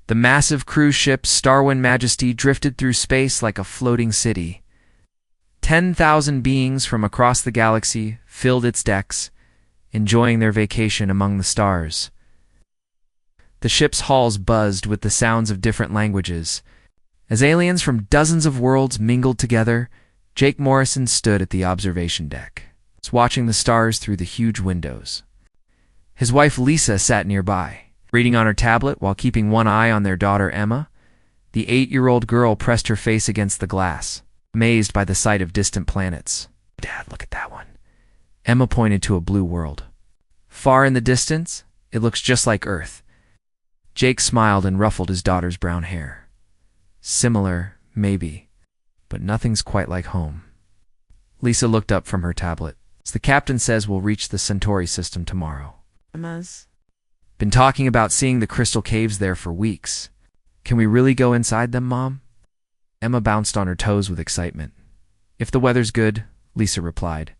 The massive cruise ship Starwind Majesty drifted through space like a floating city. 10,000 beings from across the galaxy filled its decks, enjoying their vacation among the stars. The ship's halls buzzed with the sounds of different languages. As aliens from dozens of worlds mingled together, Jake Morrison stood at the observation deck, watching the stars through the huge windows. His wife Lisa sat nearby, reading on her tablet while keeping one eye on their daughter Emma. The 8-year-old girl pressed her face against the glass, amazed by the sight of distant planets. "Dad, look at that one." Emma pointed to a blue world. "Far in the distance, it looks just like Earth." Jake smiled and ruffled his daughter's brown hair. "Similar, maybe, but nothing's quite like home." Lisa looked up from her tablet. "The captain says we'll reach the Centauri system tomorrow." Emma's "Been talking about seeing the crystal caves there for weeks. Can we really go inside them, Mom?" Emma bounced on her toes with excitement. "If the weather's good," Lisa replied.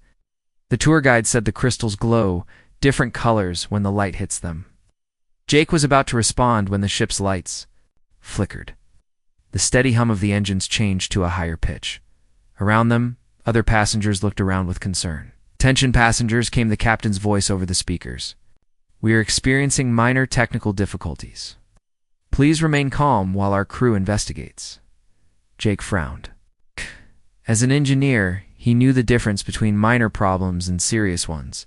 The tour guide said the crystals glow different colors when the light hits them. Jake was about to respond when the ship's lights flickered. The steady hum of the engines changed to a higher pitch. Around them, other passengers looked around with concern. "Attention passengers," came the captain's voice over the speakers. "We are experiencing minor technical difficulties. Please remain calm while our crew investigates." Jake frowned. As an engineer, he knew the difference between minor problems and serious ones.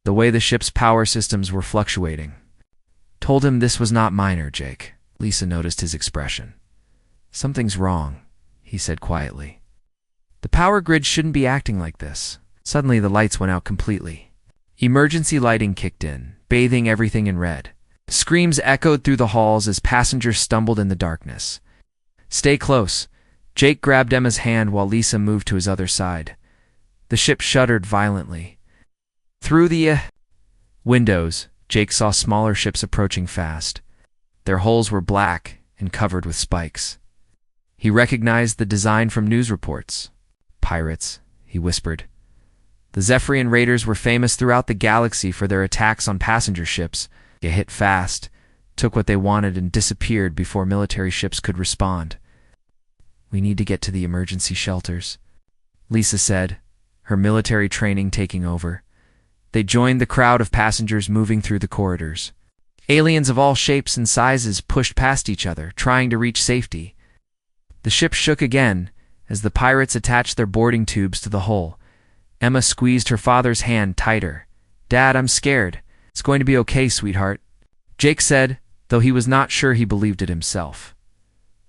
The way the ship's power systems were fluctuating told him this was not minor, Jake. Lisa noticed his expression. "Something's wrong," he said quietly. "The power grid shouldn't be acting like this." Suddenly the lights went out completely. Emergency lighting kicked in, bathing everything in red. Screams echoed through the halls as passengers stumbled in the darkness. "Stay close." Jake grabbed Emma's hand while Lisa moved to his other side. The ship shuddered violently. Through the windows, Jake saw smaller ships approaching fast. Their hulls were black and covered with spikes. He recognized the design from news reports. "Pirates," he whispered. The Zephyrian raiders were famous throughout the galaxy for their attacks on passenger ships. They hit fast, took what they wanted, and disappeared before military ships could respond. "We need to get to the emergency shelters," Lisa said, her military training taking over. They joined the crowd of passengers moving through the corridors. Aliens of all shapes and sizes pushed past each other, trying to reach safety. The ship shook again as the pirates attached their boarding tubes to the hull. Emma squeezed her father's hand tighter. "Dad, I'm scared." "It's going to be okay, sweetheart," Jake said, though he was not sure he believed it himself.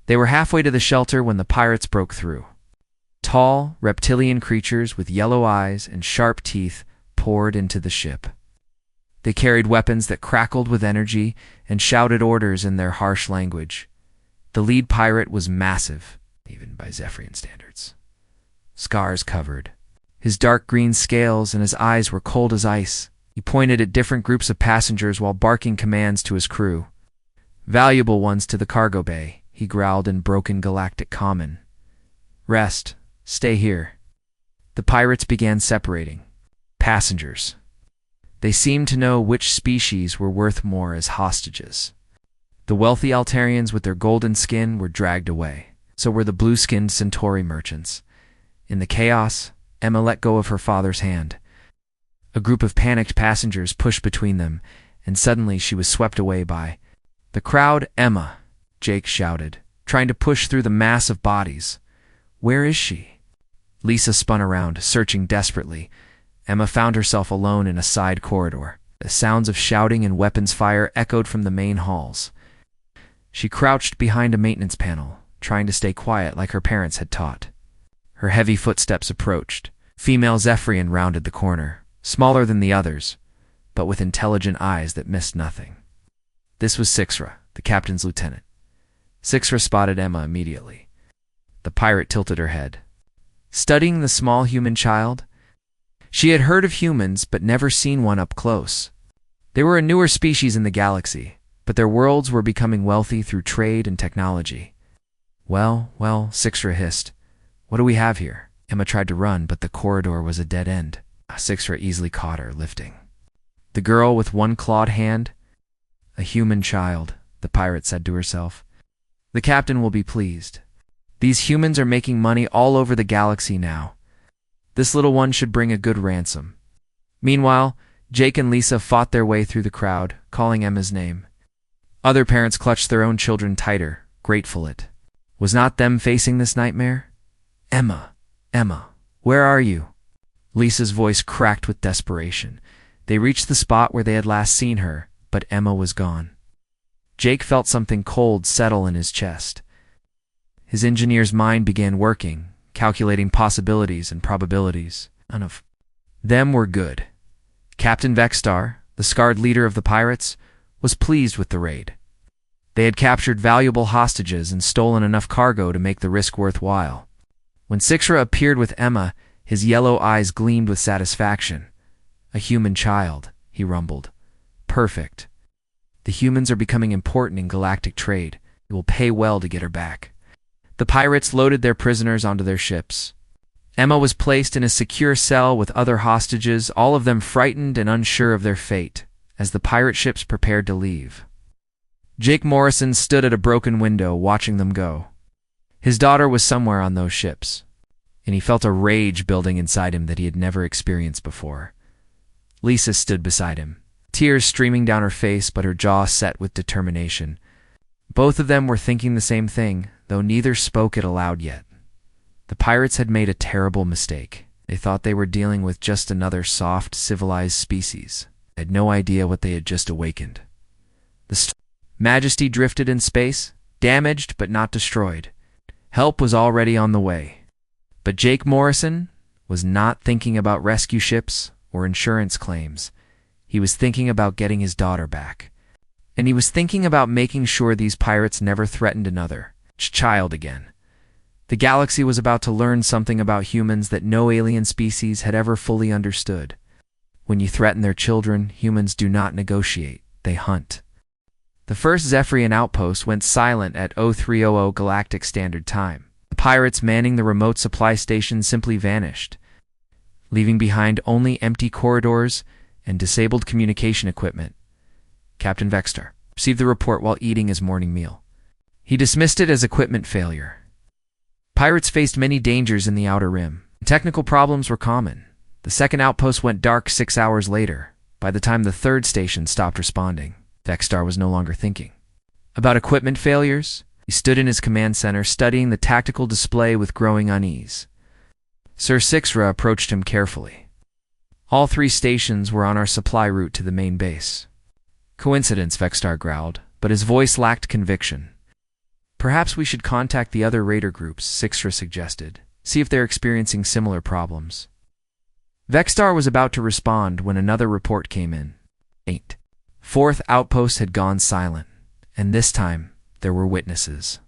They were halfway to the shelter when the pirates broke through. Tall, reptilian creatures with yellow eyes and sharp teeth poured into the ship. They carried weapons that crackled with energy and shouted orders in their harsh language. The lead pirate was massive, even by Zephyrian standards. Scars covered. His dark green scales and his eyes were cold as ice. He pointed at different groups of passengers while barking commands to his crew. "Valuable ones to the cargo bay," he growled in broken galactic common. "Rest. Stay here." The pirates began separating. Passengers. They seemed to know which species were worth more as hostages. The wealthy Altarians with their golden skin were dragged away. So were the blue-skinned Centauri merchants. In the chaos, Emma let go of her father's hand. A group of panicked passengers pushed between them, and suddenly she was swept away by the crowd. "Emma!" Jake shouted, trying to push through the mass of bodies. "Where is she?" Lisa spun around, searching desperately. Emma found herself alone in a side corridor. The sounds of shouting and weapons fire echoed from the main halls. She crouched behind a maintenance panel, trying to stay quiet like her parents had taught. Her heavy footsteps approached. Female Zephyrian rounded the corner, smaller than the others, but with intelligent eyes that missed nothing. This was Sixra, the captain's lieutenant. Sixra spotted Emma immediately. The pirate tilted her head. Studying the small human child? She had heard of humans, but never seen one up close. They were a newer species in the galaxy, but their worlds were becoming wealthy through trade and technology. Well, Sixra hissed. "What do we have here?" Emma tried to run, but the corridor was a dead end. Sixra easily caught her, lifting. The girl with one clawed hand? A human child, the pirate said to herself. The captain will be pleased. These humans are making money all over the galaxy now. This little one should bring a good ransom. Meanwhile, Jake and Lisa fought their way through the crowd, calling Emma's name. Other parents clutched their own children tighter, grateful it was not them facing this nightmare. Emma, Emma, where are you? Lisa's voice cracked with desperation. They reached the spot where they had last seen her, but Emma was gone. Jake felt something cold settle in his chest. His engineer's mind began working, calculating possibilities and probabilities. None of them were good. Captain Vexstar, the scarred leader of the pirates, was pleased with the raid. They had captured valuable hostages and stolen enough cargo to make the risk worthwhile. When Sixra appeared with Emma, his yellow eyes gleamed with satisfaction. A human child, he rumbled. Perfect. The humans are becoming important in galactic trade. It will pay well to get her back. The pirates loaded their prisoners onto their ships. Emma was placed in a secure cell with other hostages, all of them frightened and unsure of their fate, as the pirate ships prepared to leave. Jake Morrison stood at a broken window, watching them go. His daughter was somewhere on those ships, and he felt a rage building inside him that he had never experienced before. Lisa stood beside him, tears streaming down her face, but her jaw set with determination. Both of them were thinking the same thing, though neither spoke it aloud yet. The pirates had made a terrible mistake. They thought they were dealing with just another soft, civilized species. They had no idea what they had just awakened. The Majesty drifted in space, damaged but not destroyed. Help was already on the way. But Jake Morrison was not thinking about rescue ships or insurance claims. He was thinking about getting his daughter back. And he was thinking about making sure these pirates never threatened another child again. The galaxy was about to learn something about humans that no alien species had ever fully understood. When you threaten their children, humans do not negotiate, they hunt. The first Zephyrian outpost went silent at 0300 Galactic Standard Time. The pirates manning the remote supply station simply vanished, leaving behind only empty corridors and disabled communication equipment. Captain Vexstar received the report while eating his morning meal. He dismissed it as equipment failure. Pirates faced many dangers in the Outer Rim. Technical problems were common. The second outpost went dark 6 hours later. By the time the third station stopped responding, Vexstar was no longer thinking about equipment failures. He stood in his command center, studying the tactical display with growing unease. Sir Sixra approached him carefully. All 3 stations were on our supply route to the main base. Coincidence, Vexstar growled, but his voice lacked conviction. Perhaps we should contact the other raider groups, Sixra suggested. See if they're experiencing similar problems. Vexstar was about to respond when another report came in. 8. Fourth outpost had gone silent, and this time there were witnesses.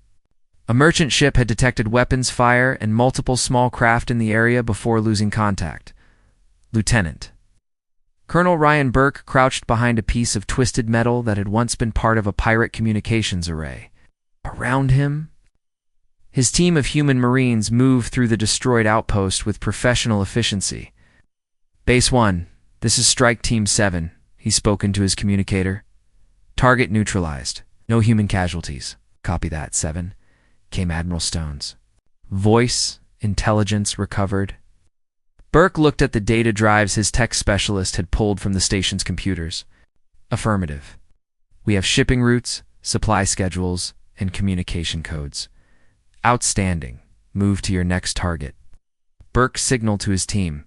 A merchant ship had detected weapons fire and multiple small craft in the area before losing contact. Lieutenant. Colonel Ryan Burke crouched behind a piece of twisted metal that had once been part of a pirate communications array. Around him, his team of human marines moved through the destroyed outpost with professional efficiency. Base 1, this is Strike Team 7, he spoke into his communicator. Target neutralized. No human casualties. Copy that, 7, came Admiral Stone's voice. Intelligence recovered. Burke looked at the data drives his tech specialist had pulled from the station's computers. Affirmative. We have shipping routes, supply schedules, and communication codes. Outstanding. Move to your next target. Burke signaled to his team.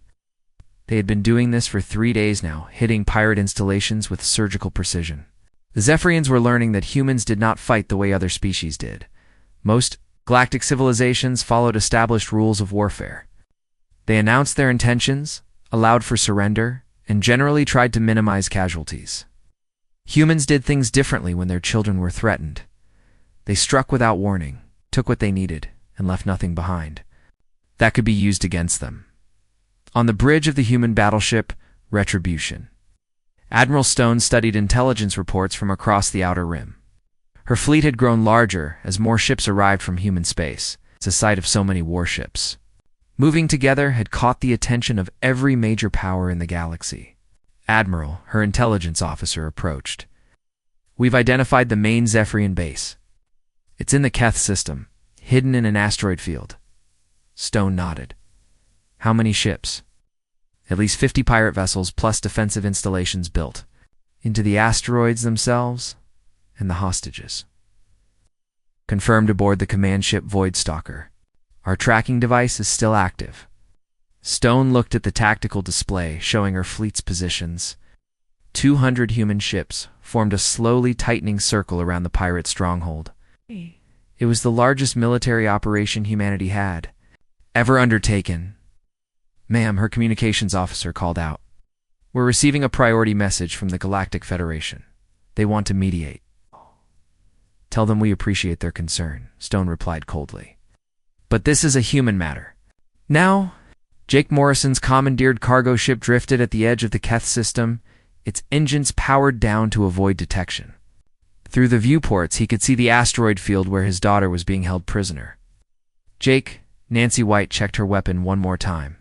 They had been doing this for 3 days now, hitting pirate installations with surgical precision. The Zephyrians were learning that humans did not fight the way other species did. Most galactic civilizations followed established rules of warfare. They announced their intentions, allowed for surrender, and generally tried to minimize casualties. Humans did things differently when their children were threatened. They struck without warning, took what they needed, and left nothing behind that could be used against them. On the bridge of the human battleship, Retribution, Admiral Stone studied intelligence reports from across the Outer Rim. Her fleet had grown larger as more ships arrived from human space. It's a sight of so many warships moving together had caught the attention of every major power in the galaxy. Admiral, her intelligence officer, approached. We've identified the main Zephyrian base. It's in the Keth system, hidden in an asteroid field. Stone nodded. How many ships? At least 50 pirate vessels plus defensive installations built into the asteroids themselves and the hostages. Confirmed aboard the command ship Voidstalker. Our tracking device is still active. Stone looked at the tactical display showing her fleet's positions. 200 human ships formed a slowly tightening circle around the pirate stronghold. It was the largest military operation humanity had ever undertaken. Ma'am, her communications officer called out. We're receiving a priority message from the Galactic Federation. They want to mediate. Tell them we appreciate their concern, Stone replied coldly. But this is a human matter. Now, Jake Morrison's commandeered cargo ship drifted at the edge of the Keth system, its engines powered down to avoid detection. Through the viewports, he could see the asteroid field where his daughter was being held prisoner. Jake, Nancy White checked her weapon one more time.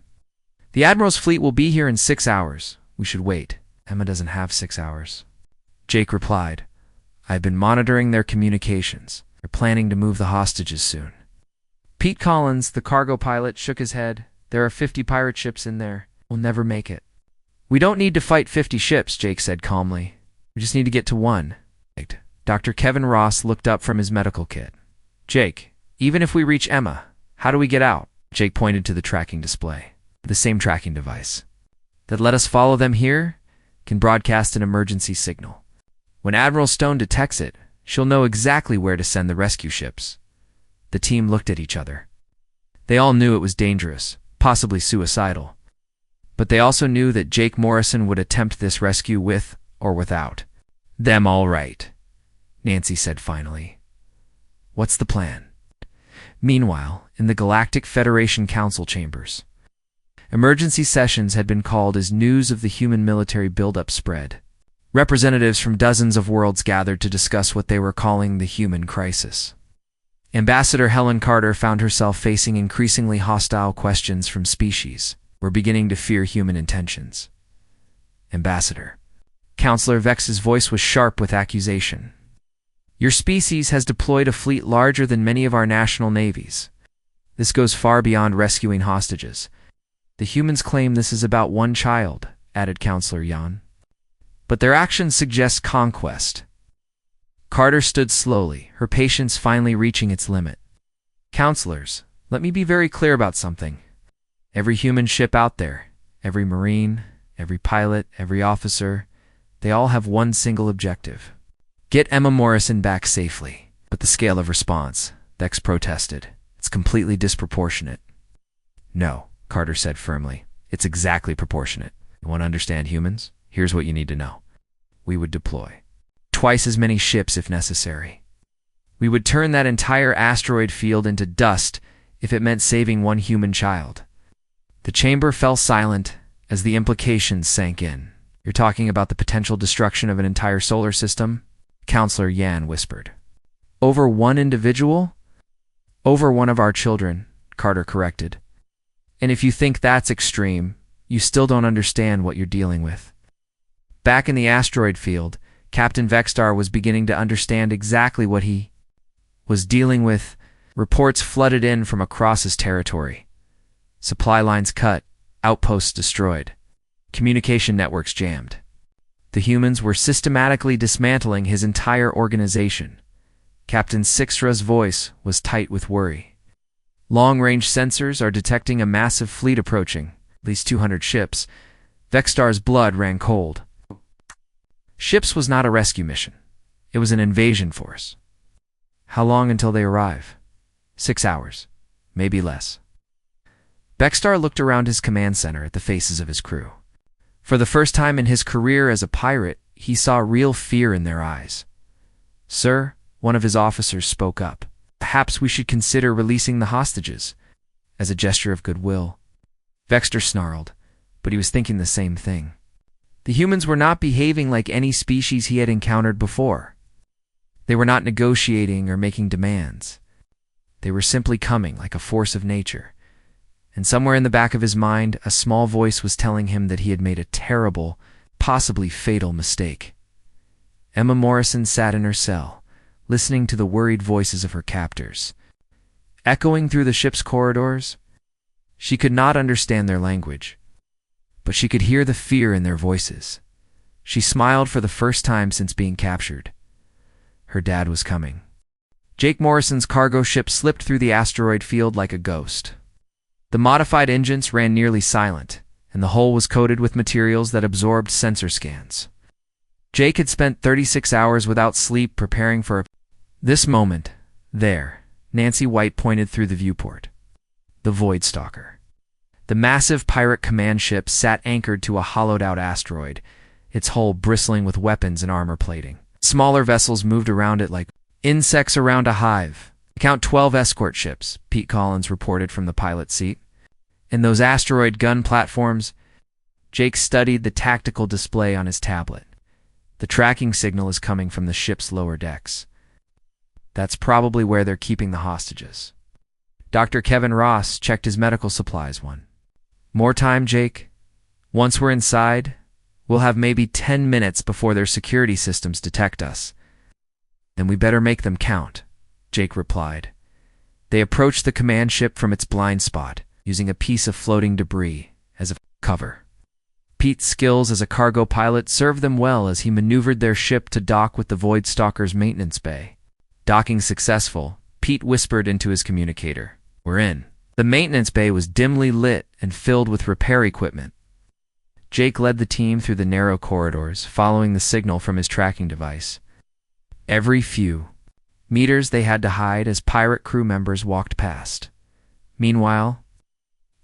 The Admiral's fleet will be here in 6 hours. We should wait. Emma doesn't have 6 hours. Jake replied, I've been monitoring their communications. They're planning to move the hostages soon. Pete Collins, the cargo pilot, shook his head. There are 50 pirate ships in there. We'll never make it. We don't need to fight 50 ships, Jake said calmly. We just need to get to one. Dr. Kevin Ross looked up from his medical kit. Jake, even if we reach Emma, how do we get out? Jake pointed to the tracking display. The same tracking device that let us follow them here can broadcast an emergency signal. When Admiral Stone detects it, she'll know exactly where to send the rescue ships. The team looked at each other. They all knew it was dangerous, possibly suicidal. But they also knew that Jake Morrison would attempt this rescue with or without them. All right, Nancy said finally. What's the plan? Meanwhile, in the Galactic Federation Council chambers, emergency sessions had been called as news of the human military buildup spread. Representatives from dozens of worlds gathered to discuss what they were calling the human crisis. Ambassador Helen Carter found herself facing increasingly hostile questions from species who were beginning to fear human intentions. Ambassador. Counselor Vex's voice was sharp with accusation. Your species has deployed a fleet larger than many of our national navies. This goes far beyond rescuing hostages. The humans claim this is about one child, added Counselor Jan. But their actions suggest conquest. Carter stood slowly, her patience finally reaching its limit. Counselors, let me be very clear about something. Every human ship out there, every Marine, every pilot, every officer, they all have one single objective. Get Emma Morrison back safely. But the scale of response, Vex protested. It's completely disproportionate. No, Carter said firmly. It's exactly proportionate. You want to understand humans? Here's what you need to know. We would deploy twice as many ships if necessary. We would turn that entire asteroid field into dust if it meant saving one human child. The chamber fell silent as the implications sank in. You're talking about the potential destruction of an entire solar system? Counselor Yan whispered. Over one individual? Over one of our children, Carter corrected. And if you think that's extreme, you still don't understand what you're dealing with. Back in the asteroid field, Captain Vexstar was beginning to understand exactly what he was dealing with. Reports flooded in from across his territory. Supply lines cut, outposts destroyed, communication networks jammed. The humans were systematically dismantling his entire organization. Captain Sixtra's voice was tight with worry. Long-range sensors are detecting a massive fleet approaching, at least 200 ships. Vexstar's blood ran cold. Ships was not a rescue mission. It was an invasion force. How long until they arrive? 6 hours, maybe less. Vexstar looked around his command center at the faces of his crew. For the first time in his career as a pirate, he saw real fear in their eyes. Sir, one of his officers spoke up. Perhaps we should consider releasing the hostages, as a gesture of goodwill. Vexter snarled, but he was thinking the same thing. The humans were not behaving like any species he had encountered before. They were not negotiating or making demands. They were simply coming like a force of nature. And somewhere in the back of his mind, a small voice was telling him that he had made a terrible, possibly fatal mistake. Emma Morrison sat in her cell, listening to the worried voices of her captors. Echoing through the ship's corridors, she could not understand their language, but she could hear the fear in their voices. She smiled for the first time since being captured. Her dad was coming. Jake Morrison's cargo ship slipped through the asteroid field like a ghost. The modified engines ran nearly silent, and the hull was coated with materials that absorbed sensor scans. Jake had spent 36 hours without sleep preparing for this moment. There, Nancy White pointed through the viewport. The Void Stalker. The massive pirate command ship sat anchored to a hollowed-out asteroid, its hull bristling with weapons and armor plating. Smaller vessels moved around it like insects around a hive. Count 12 escort ships, Pete Collins reported from the pilot's seat. And those asteroid gun platforms. Jake studied the tactical display on his tablet. The tracking signal is coming from the ship's lower decks. That's probably where they're keeping the hostages. Dr. Kevin Ross checked his medical supplies. More time, Jake? Once we're inside, we'll have maybe 10 minutes before their security systems detect us. Then we better make them count, Jake replied. They approached the command ship from its blind spot, using a piece of floating debris as a cover. Pete's skills as a cargo pilot served them well as he maneuvered their ship to dock with the Void Stalker's maintenance bay. Docking successful, Pete whispered into his communicator, "We're in." The maintenance bay was dimly lit and filled with repair equipment. Jake led the team through the narrow corridors, following the signal from his tracking device. Every few meters they had to hide as pirate crew members walked past. Meanwhile,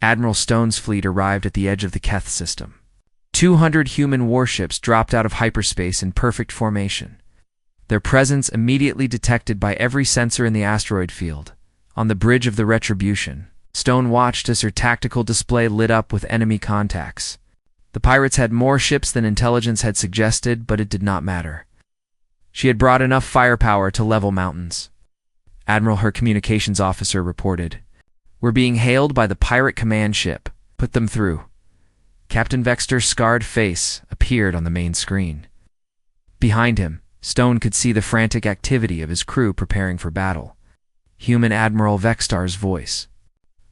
Admiral Stone's fleet arrived at the edge of the Keth system. 200 human warships dropped out of hyperspace in perfect formation. Their presence immediately detected by every sensor in the asteroid field. On the bridge of the Retribution, Stone watched as her tactical display lit up with enemy contacts. The pirates had more ships than intelligence had suggested, but it did not matter. She had brought enough firepower to level mountains. Admiral, her communications officer, reported, "We're being hailed by the pirate command ship. Put them through." Captain Vexter's scarred face appeared on the main screen. Behind him, Stone could see the frantic activity of his crew preparing for battle. Human Admiral Vextar's voice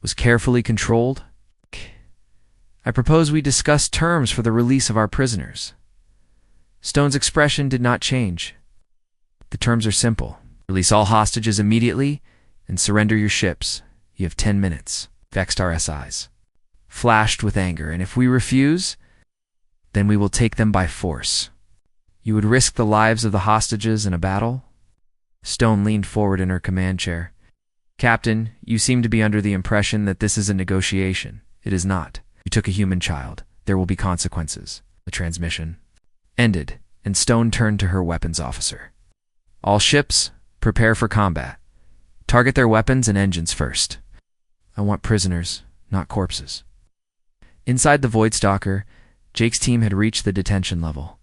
was carefully controlled. "I propose we discuss terms for the release of our prisoners." Stone's expression did not change. "The terms are simple. Release all hostages immediately and surrender your ships. You have 10 minutes. Vextar's eyes flashed with anger. "And if we refuse, then we will take them by force." "You would risk the lives of the hostages in a battle?" Stone leaned forward in her command chair. "Captain, you seem to be under the impression that this is a negotiation. It is not. You took a human child. There will be consequences." The transmission ended, and Stone turned to her weapons officer. "All ships, prepare for combat. Target their weapons and engines first. I want prisoners, not corpses." Inside the Void Stalker, Jake's team had reached the detention level.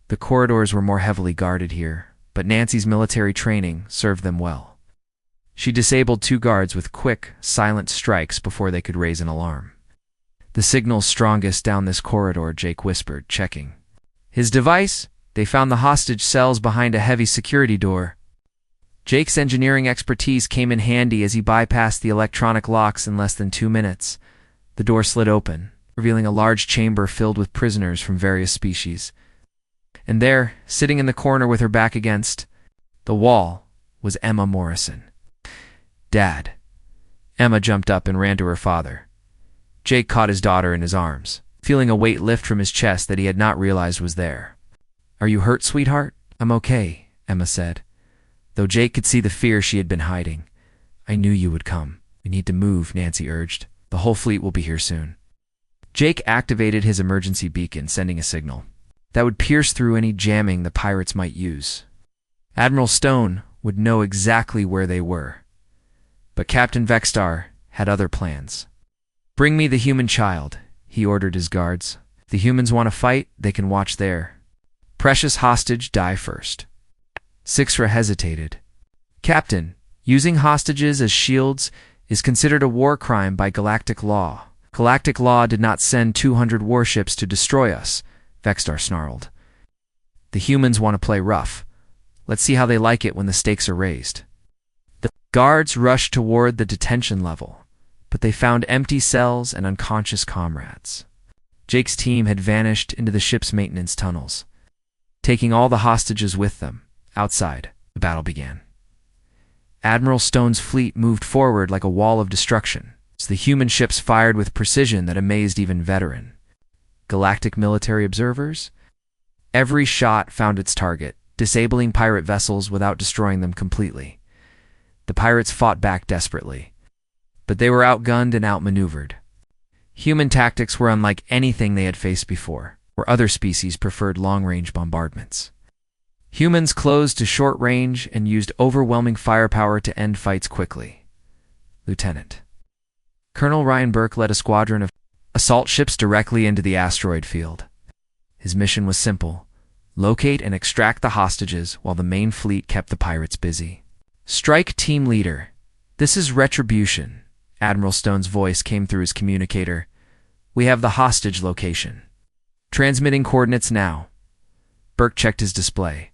The corridors were more heavily guarded here, but Nancy's military training served them well. She disabled 2 guards with quick, silent strikes before they could raise an alarm. "The signal's strongest down this corridor," Jake whispered, checking his device. They found the hostage cells behind a heavy security door. Jake's engineering expertise came in handy as he bypassed the electronic locks in less than 2 minutes. The door slid open, revealing a large chamber filled with prisoners from various species. And there, sitting in the corner with her back against the wall, was Emma Morrison. "Dad." Emma jumped up and ran to her father. Jake caught his daughter in his arms, feeling a weight lift from his chest that he had not realized was there. "Are you hurt, sweetheart?" "I'm okay," Emma said, though Jake could see the fear she had been hiding. "I knew you would come. We need to move," Nancy urged. "The whole fleet will be here soon." Jake activated his emergency beacon, sending a signal that would pierce through any jamming the pirates might use. Admiral Stone would know exactly where they were, but Captain Vextar had other plans. "Bring me the human child," he ordered his guards. "If the humans want to fight, they can watch their precious hostage die first." Sixra hesitated. "Captain, using hostages as shields is considered a war crime by galactic law. Galactic law did not send 200 warships to destroy us," Vextar snarled. "The humans want to play rough. Let's see how they like it when the stakes are raised. The guards rushed toward the detention level, but they found empty cells and unconscious comrades. Jake's team had vanished into the ship's maintenance tunnels, taking all the hostages with them. Outside, the battle began. Admiral Stone's fleet moved forward like a wall of destruction, as the human ships fired with precision that amazed even veteran galactic military observers. Every shot found its target, disabling pirate vessels without destroying them completely. The pirates fought back desperately, but they were outgunned and outmaneuvered. Human tactics were unlike anything they had faced before, where other species preferred long-range bombardments. Humans closed to short range and used overwhelming firepower to end fights quickly. Lieutenant Colonel Ryan Burke led a squadron of assault ships directly into the asteroid field. His mission was simple: locate and extract the hostages while the main fleet kept the pirates busy. Strike team leader. This is Retribution. Admiral Stone's voice came through his communicator. We have the hostage location. Transmitting coordinates now. Burke checked his display.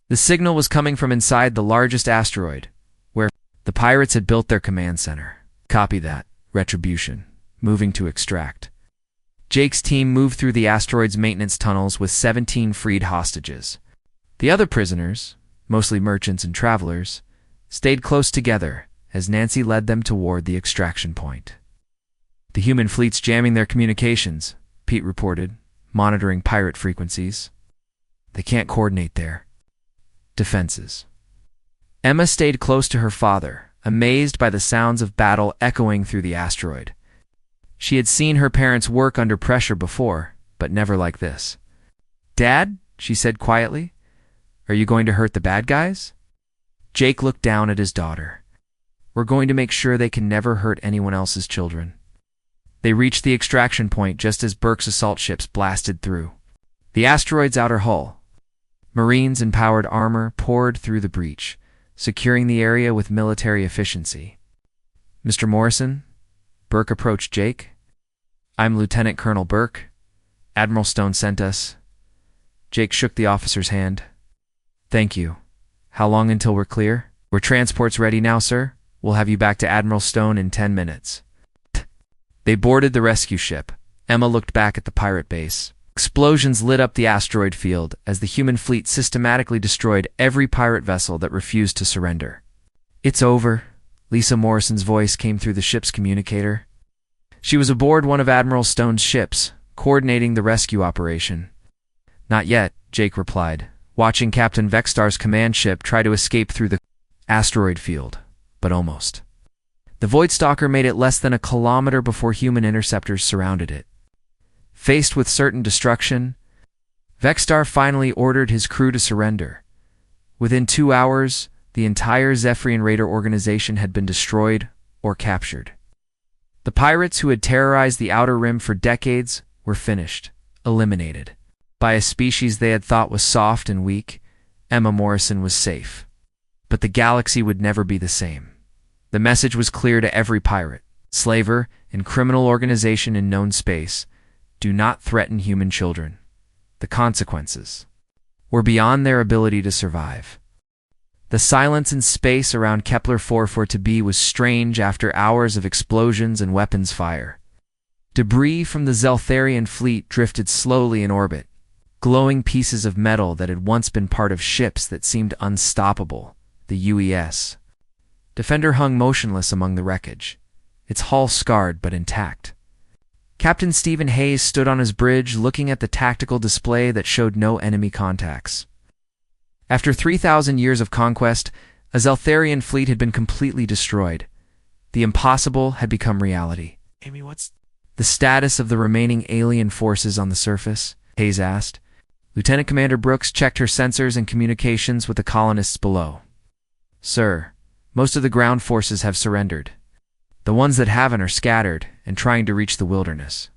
The signal was coming from inside the largest asteroid, where the pirates had built their command center. Copy that, Retribution. Moving to extract. Jake's team moved through the asteroid's maintenance tunnels with 17 freed hostages. The other prisoners, mostly merchants and travelers, stayed close together as Nancy led them toward the extraction point. The human fleet's jamming their communications, Pete reported, monitoring pirate frequencies. They can't coordinate there. Defenses. Emma stayed close to her father, amazed by the sounds of battle echoing through the asteroid. She had seen her parents work under pressure before, but never like this. "Dad," she said quietly, "are you going to hurt the bad guys?" Jake looked down at his daughter. "We're going to make sure they can never hurt anyone else's children." They reached the extraction point just as Burke's assault ships blasted through the asteroid's outer hull. Marines in powered armor poured through the breach, securing the area with military efficiency. "Mr. Morrison?" Burke approached Jake. "I'm Lieutenant Colonel Burke. Admiral Stone sent us." Jake shook the officer's hand. "Thank you. How long until we're clear?" "We're transports ready now, sir. We'll have you back to Admiral Stone in 10 minutes. They boarded the rescue ship. Emma looked back at the pirate base. Explosions lit up the asteroid field as the human fleet systematically destroyed every pirate vessel that refused to surrender. "It's over." Lisa Morrison's voice came through the ship's communicator. She was aboard one of Admiral Stone's ships, coordinating the rescue operation. "Not yet," Jake replied, watching Captain Vextar's command ship try to escape through the asteroid field, but almost. The Voidstalker made it less than a kilometer before human interceptors surrounded it. Faced with certain destruction, Vextar finally ordered his crew to surrender. Within 2 hours, the entire Zephyrian Raider organization had been destroyed or captured. The pirates who had terrorized the Outer Rim for decades were finished, eliminated. By a species they had thought was soft and weak, Emma Morrison was safe. But the galaxy would never be the same. The message was clear to every pirate, slaver, and criminal organization in known space: do not threaten human children. The consequences were beyond their ability to survive. The silence in space around Kepler 442b was strange after hours of explosions and weapons fire. Debris from the Zeltharian fleet drifted slowly in orbit, glowing pieces of metal that had once been part of ships that seemed unstoppable, the UES. Defender hung motionless among the wreckage, its hull scarred but intact. Captain Stephen Hayes stood on his bridge looking at the tactical display that showed no enemy contacts. After 3,000 years of conquest, a Zeltharian fleet had been completely destroyed. The impossible had become reality. "Amy, what's the status of the remaining alien forces on the surface?" Hayes asked. Lieutenant Commander Brooks checked her sensors and communications with the colonists below. "Sir, most of the ground forces have surrendered. The ones that haven't are scattered and trying to reach the wilderness.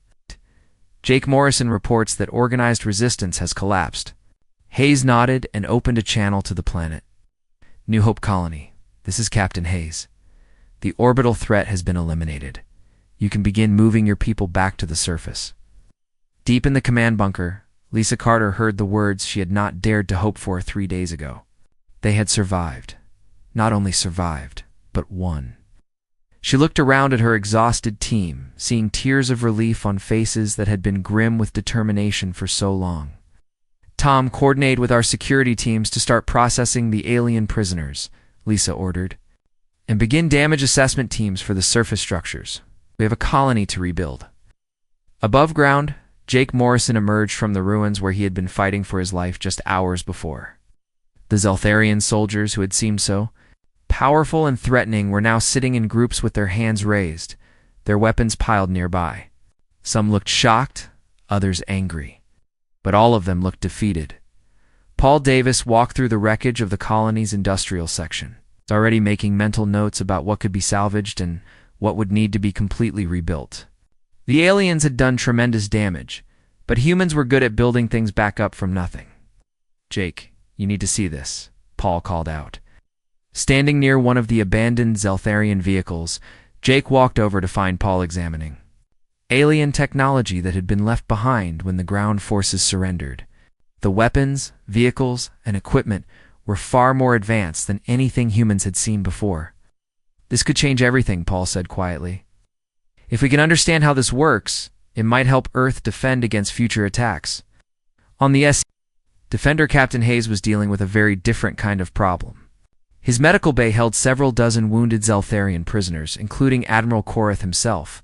Jake Morrison reports that organized resistance has collapsed." Hayes nodded and opened a channel to the planet. "New Hope Colony, this is Captain Hayes. The orbital threat has been eliminated. You can begin moving your people back to the surface." Deep in the command bunker, Lisa Carter heard the words she had not dared to hope for 3 days ago. They had survived. Not only survived, but won. She looked around at her exhausted team, seeing tears of relief on faces that had been grim with determination for so long. Tom, coordinate with our security teams to start processing the alien prisoners, Lisa ordered, and begin damage assessment teams for the surface structures. We have a colony to rebuild. Above ground, Jake Morrison emerged from the ruins where he had been fighting for his life just hours before. The Zeltharian soldiers who had seemed so powerful and threatening were now sitting in groups with their hands raised, their weapons piled nearby. Some looked shocked, others angry, but all of them looked defeated. Paul Davis walked through the wreckage of the colony's industrial section, already making mental notes about what could be salvaged and what would need to be completely rebuilt. The aliens had done tremendous damage, but humans were good at building things back up from nothing. "Jake, you need to see this," Paul called out. Standing near one of the abandoned Zeltharian vehicles, Jake walked over to find Paul examining alien technology that had been left behind when the ground forces surrendered. The weapons, vehicles, and equipment were far more advanced than anything humans had seen before. "This could change everything," Paul said quietly. "If we can understand how this works, it might help Earth defend against future attacks." On the Defender, Captain Hayes was dealing with a very different kind of problem. His medical bay held several dozen wounded Zeltharian prisoners, including Admiral Korath himself.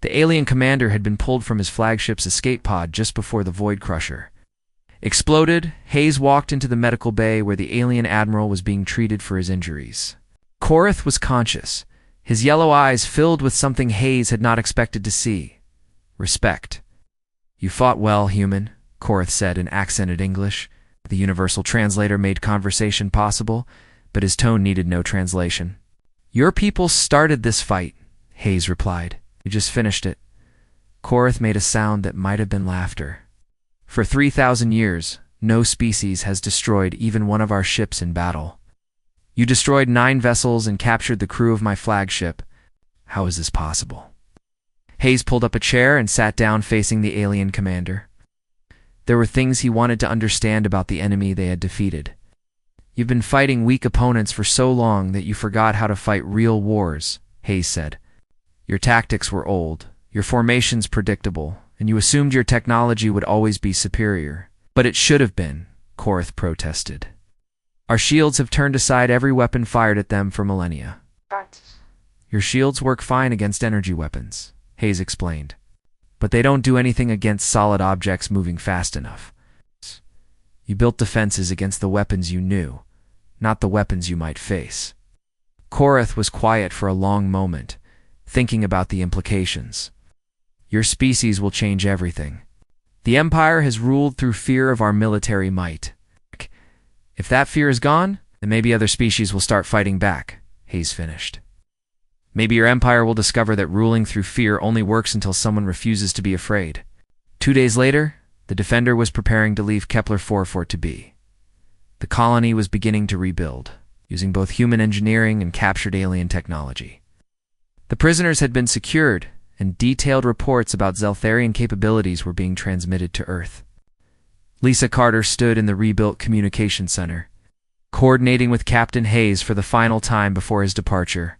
The alien commander had been pulled from his flagship's escape pod just before the Void Crusher exploded. Hayes walked into the medical bay where the alien admiral was being treated for his injuries. Korath was conscious, his yellow eyes filled with something Hayes had not expected to see: respect. "You fought well, human," Korath said in accented English. The universal translator made conversation possible, but his tone needed no translation. "Your people started this fight," Hayes replied. "You just finished it." Korath made a sound that might have been laughter. "For 3,000 years, no species has destroyed even one of our ships in battle. You destroyed 9 vessels and captured the crew of my flagship. How is this possible?" Hayes pulled up a chair and sat down facing the alien commander. There were things he wanted to understand about the enemy they had defeated. "You've been fighting weak opponents for so long that you forgot how to fight real wars," Hayes said. "Your tactics were old, your formations predictable, and you assumed your technology would always be superior. But it should have been," Korath protested. "Our shields have turned aside every weapon fired at them for millennia." "Your shields work fine against energy weapons," Hayes explained, "but they don't do anything against solid objects moving fast enough. You built defenses against the weapons you knew, not the weapons you might face." Korath was quiet for a long moment, thinking about the implications. "Your species will change everything. The Empire has ruled through fear of our military might. If that fear is gone, then maybe other species will start fighting back," Hayes finished. "Maybe your Empire will discover that ruling through fear only works until someone refuses to be afraid." 2 days later, the Defender was preparing to leave Kepler-4 for it to be. The colony was beginning to rebuild, using both human engineering and captured alien technology. The prisoners had been secured, and detailed reports about Zeltharian capabilities were being transmitted to Earth. Lisa Carter stood in the rebuilt communication center, coordinating with Captain Hayes for the final time before his departure.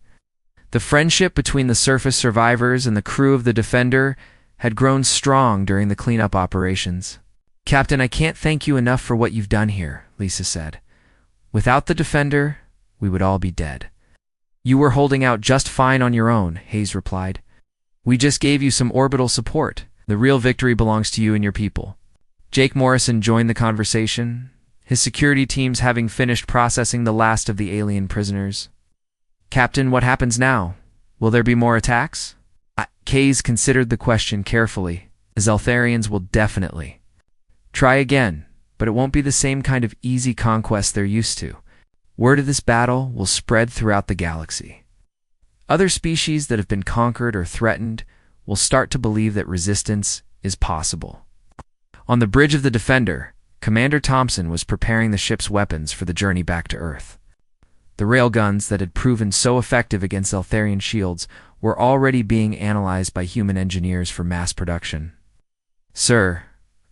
The friendship between the surface survivors and the crew of the Defender had grown strong during the cleanup operations. "Captain, I can't thank you enough for what you've done here," Lisa said. "Without the Defender, we would all be dead." "You were holding out just fine on your own," Hayes replied. "We just gave you some orbital support. The real victory belongs to you and your people." Jake Morrison joined the conversation, his security teams having finished processing the last of the alien prisoners. "Captain, what happens now? Will there be more attacks?" Hayes considered the question carefully. "The Zeltharians will definitely try again, but it won't be the same kind of easy conquest they're used to. Word of this battle will spread throughout the galaxy. Other species that have been conquered or threatened will start to believe that resistance is possible." On the bridge of the Defender, Commander Thompson was preparing the ship's weapons for the journey back to Earth. The railguns that had proven so effective against Zeltharian shields were already being analyzed by human engineers for mass production. "Sir,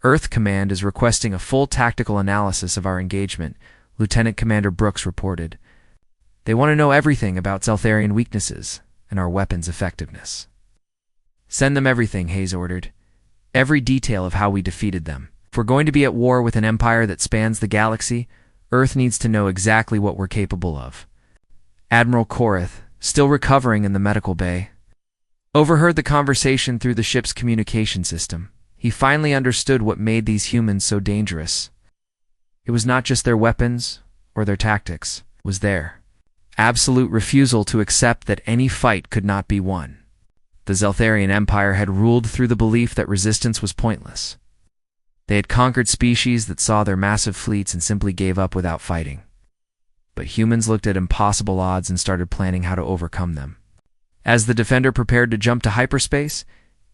Earth Command is requesting a full tactical analysis of our engagement," Lieutenant Commander Brooks reported. They want to know everything about Zeltharian weaknesses and our weapons' effectiveness. Send them everything, Hayes ordered. Every detail of how we defeated them. If we're going to be at war with an empire that spans the galaxy, Earth needs to know exactly what we're capable of. Admiral Korath, still recovering in the medical bay, overheard the conversation through the ship's communication system. He finally understood what made these humans so dangerous. It was not just their weapons or their tactics. It was their absolute refusal to accept that any fight could not be won. The Zeltharian Empire had ruled through the belief that resistance was pointless. They had conquered species that saw their massive fleets and simply gave up without fighting. But humans looked at impossible odds and started planning how to overcome them. As the Defender prepared to jump to hyperspace,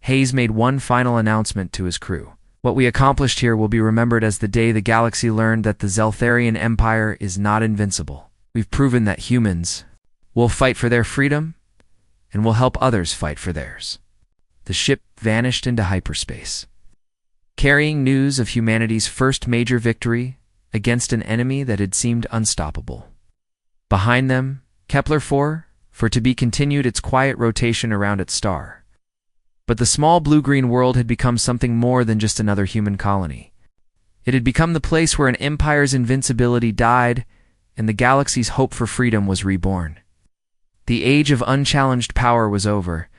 Hayes made one final announcement to his crew. What we accomplished here will be remembered as the day the galaxy learned that the Zeltharian Empire is not invincible. We've proven that humans will fight for their freedom and will help others fight for theirs. The ship vanished into hyperspace, carrying news of humanity's first major victory against an enemy that had seemed unstoppable. Behind them, Kepler 4, for to be continued its quiet rotation around its star. But the small blue-green world had become something more than just another human colony. It had become the place where an empire's invincibility died and the galaxy's hope for freedom was reborn. The age of unchallenged power was over,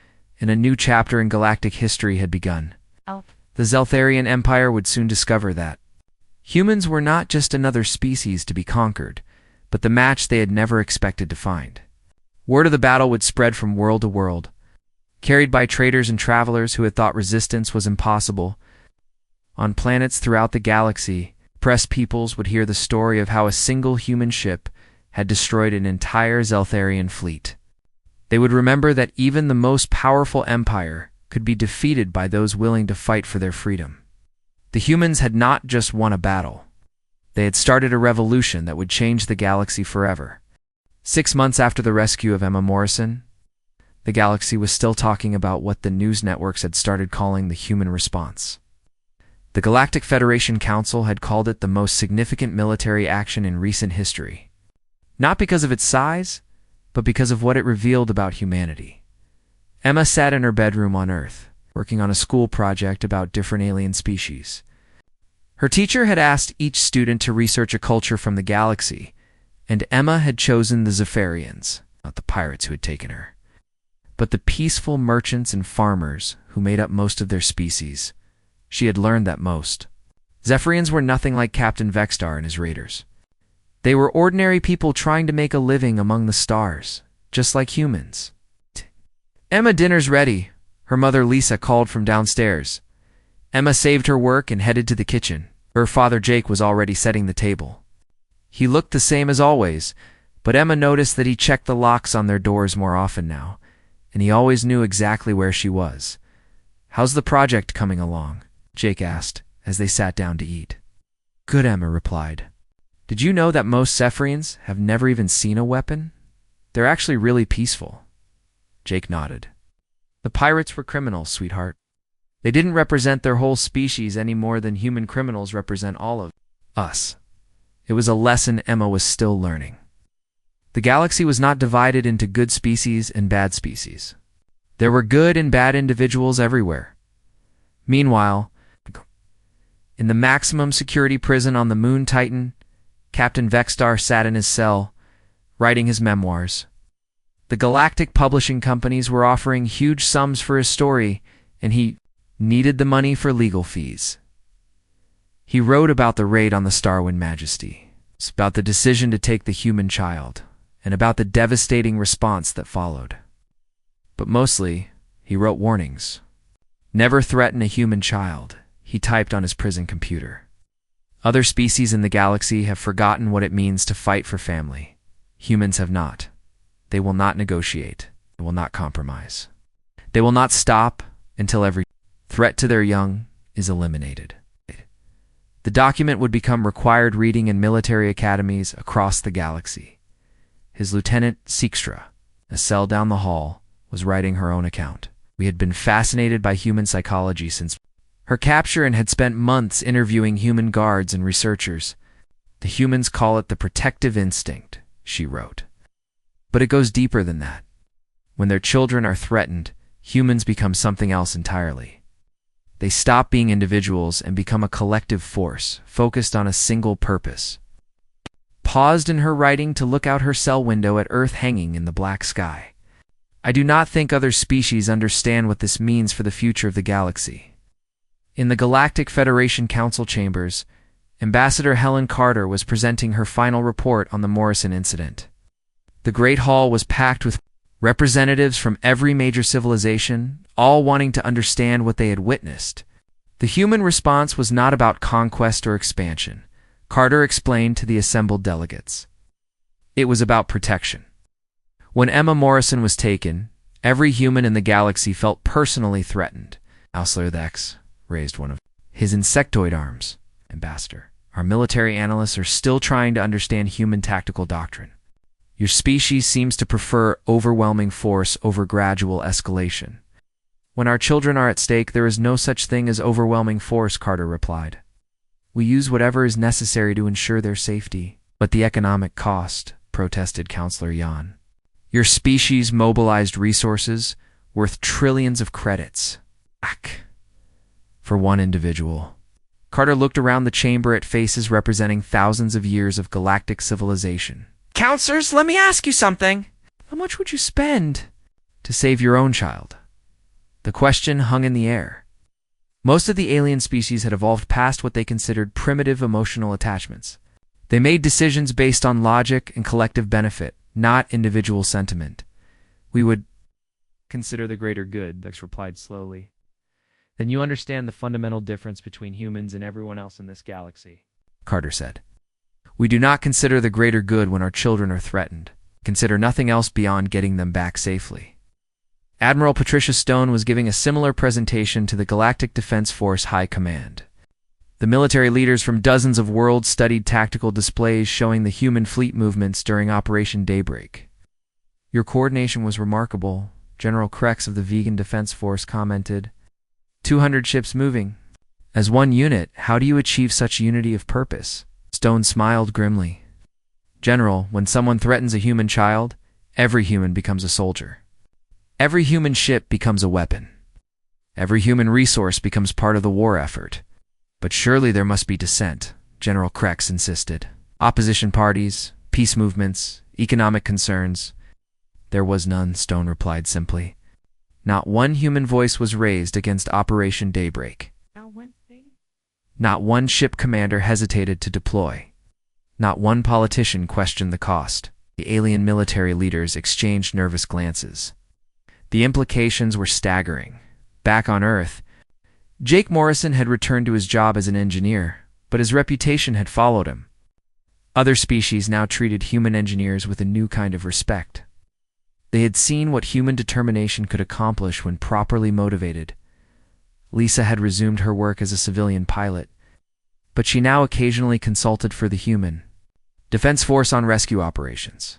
and a new chapter in galactic history had begun. The Zeltharian Empire would soon discover that humans were not just another species to be conquered, but the match they had never expected to find. Word of the battle would spread from world to world, carried by traders and travelers who had thought resistance was impossible. On planets throughout the galaxy, oppressed peoples would hear the story of how a single human ship had destroyed an entire Zeltharian fleet. They would remember that even the most powerful empire could be defeated by those willing to fight for their freedom. The humans had not just won a battle. They had started a revolution that would change the galaxy forever. 6 months after the rescue of Emma Morrison, the galaxy was still talking about what the news networks had started calling the human response. The Galactic Federation Council had called it the most significant military action in recent history. Not because of its size, but because of what it revealed about humanity. Emma sat in her bedroom on Earth, working on a school project about different alien species. Her teacher had asked each student to research a culture from the galaxy, and Emma had chosen the Zephyrians, not the pirates who had taken her, but the peaceful merchants and farmers who made up most of their species. She had learned that most Zephyrians were nothing like Captain Vexstar and his raiders. They were ordinary people trying to make a living among the stars, just like humans. "Emma, dinner's ready," her mother Lisa called from downstairs. Emma saved her work and headed to the kitchen. Her father Jake was already setting the table. He looked the same as always, but Emma noticed that he checked the locks on their doors more often now, and he always knew exactly where she was. "How's the project coming along?" Jake asked, as they sat down to eat. "Good," Emma replied. "Did you know that most Zephyrians have never even seen a weapon? They're actually really peaceful." Jake nodded. "The pirates were criminals, sweetheart. They didn't represent their whole species any more than human criminals represent all of us." It was a lesson Emma was still learning. The galaxy was not divided into good species and bad species. There were good and bad individuals everywhere. Meanwhile, in the maximum security prison on the Moon Titan, Captain Vexstar sat in his cell, writing his memoirs. The galactic publishing companies were offering huge sums for his story, and he needed the money for legal fees. He wrote about the raid on the Starwind Majesty, about the decision to take the human child, and about the devastating response that followed. But mostly, he wrote warnings. "Never threaten a human child," he typed on his prison computer. Other species in the galaxy have forgotten what it means to fight for family. Humans have not. They will not negotiate. They will not compromise. They will not stop until every threat to their young is eliminated. The document would become required reading in military academies across the galaxy. His lieutenant, Seekstra, a cell down the hall, was writing her own account. We had been fascinated by human psychology since her capture and had spent months interviewing human guards and researchers. The humans call it the protective instinct, she wrote. But it goes deeper than that. When their children are threatened, humans become something else entirely. They stop being individuals and become a collective force, focused on a single purpose. Paused in her writing to look out her cell window at Earth hanging in the black sky. I do not think other species understand what this means for the future of the galaxy. In the Galactic Federation Council chambers, Ambassador Helen Carter was presenting her final report on the Morrison incident. The Great Hall was packed with representatives from every major civilization, all wanting to understand what they had witnessed. The human response was not about conquest or expansion, Carter explained to the assembled delegates. It was about protection. When Emma Morrison was taken, every human in the galaxy felt personally threatened. Ausler the X raised one of his insectoid arms. Ambassador, our military analysts are still trying to understand human tactical doctrine. Your species seems to prefer overwhelming force over gradual escalation. When our children are at stake, there is no such thing as overwhelming force, Carter replied. We use whatever is necessary to ensure their safety. But the economic cost, protested Counselor Jan. Your species mobilized resources worth trillions of credits. For one individual. Carter looked around the chamber at faces representing thousands of years of galactic civilization. Counselors, let me ask you something. How much would you spend to save your own child? The question hung in the air. Most of the alien species had evolved past what they considered primitive emotional attachments. They made decisions based on logic and collective benefit, not individual sentiment. We would consider the greater good, Vex replied slowly. Then you understand the fundamental difference between humans and everyone else in this galaxy, Carter said. We do not consider the greater good when our children are threatened. Consider nothing else beyond getting them back safely. Admiral Patricia Stone was giving a similar presentation to the Galactic Defense Force High Command. The military leaders from dozens of worlds studied tactical displays showing the human fleet movements during Operation Daybreak. Your coordination was remarkable, General Krex of the Vegan Defense Force commented. 200 ships moving. As one unit, how do you achieve such unity of purpose? Stone smiled grimly. General, when someone threatens a human child, every human becomes a soldier. Every human ship becomes a weapon. Every human resource becomes part of the war effort. But surely there must be dissent, General Krex insisted. Opposition parties, peace movements, economic concerns. There was none, Stone replied simply. Not one human voice was raised against Operation Daybreak. Not one ship commander hesitated to deploy. Not one politician questioned the cost. The alien military leaders exchanged nervous glances. The implications were staggering. Back on Earth, Jake Morrison had returned to his job as an engineer, but his reputation had followed him. Other species now treated human engineers with a new kind of respect. They had seen what human determination could accomplish when properly motivated. Lisa had resumed her work as a civilian pilot, but she now occasionally consulted for the human Defense Force on rescue operations.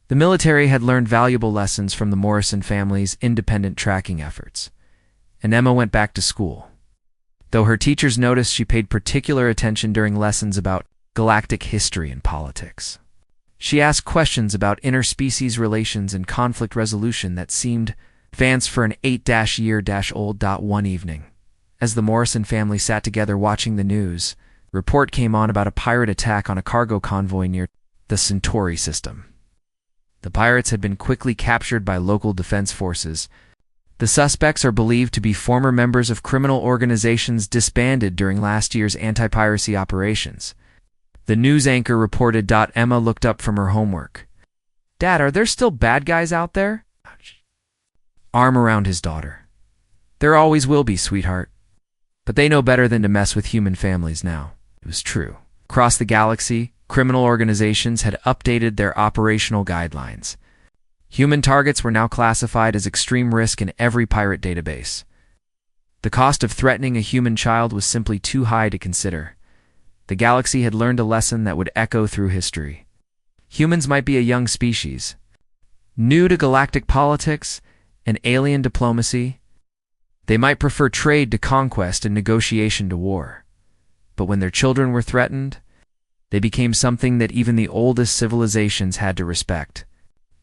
The military had learned valuable lessons from the Morrison family's independent tracking efforts, and Emma went back to school. Though her teachers noticed she paid particular attention during lessons about galactic history and politics. She asked questions about interspecies relations and conflict resolution that seemed advanced for an 8-year-old. One evening, as the Morrison family sat together watching the news, a report came on about a pirate attack on a cargo convoy near the Centauri system. The pirates had been quickly captured by local defense forces. The suspects are believed to be former members of criminal organizations disbanded during last year's anti-piracy operations. The news anchor reported. Emma looked up from her homework. Dad, are there still bad guys out there? Arm around his daughter. There always will be, sweetheart. But they know better than to mess with human families now. It was true. Across the galaxy, criminal organizations had updated their operational guidelines. Human targets were now classified as extreme risk in every pirate database. The cost of threatening a human child was simply too high to consider. The galaxy had learned a lesson that would echo through history. Humans might be a young species, new to galactic politics and alien diplomacy. They might prefer trade to conquest and negotiation to war. But when their children were threatened, They became something that even the oldest civilizations had to respect.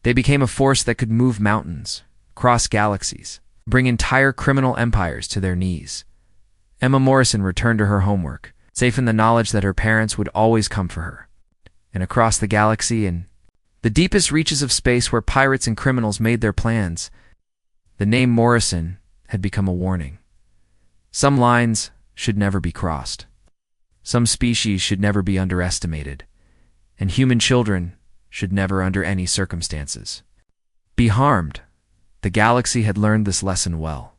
They became a force that could move mountains, cross galaxies, bring entire criminal empires to their knees. Emma Morrison returned to her homework, safe in the knowledge that her parents would always come for her. And across the galaxy and the deepest reaches of space where pirates and criminals made their plans, the name Morrison had become a warning. Some lines should never be crossed. Some species should never be underestimated. And human children should never under any circumstances be harmed. The galaxy had learned this lesson well.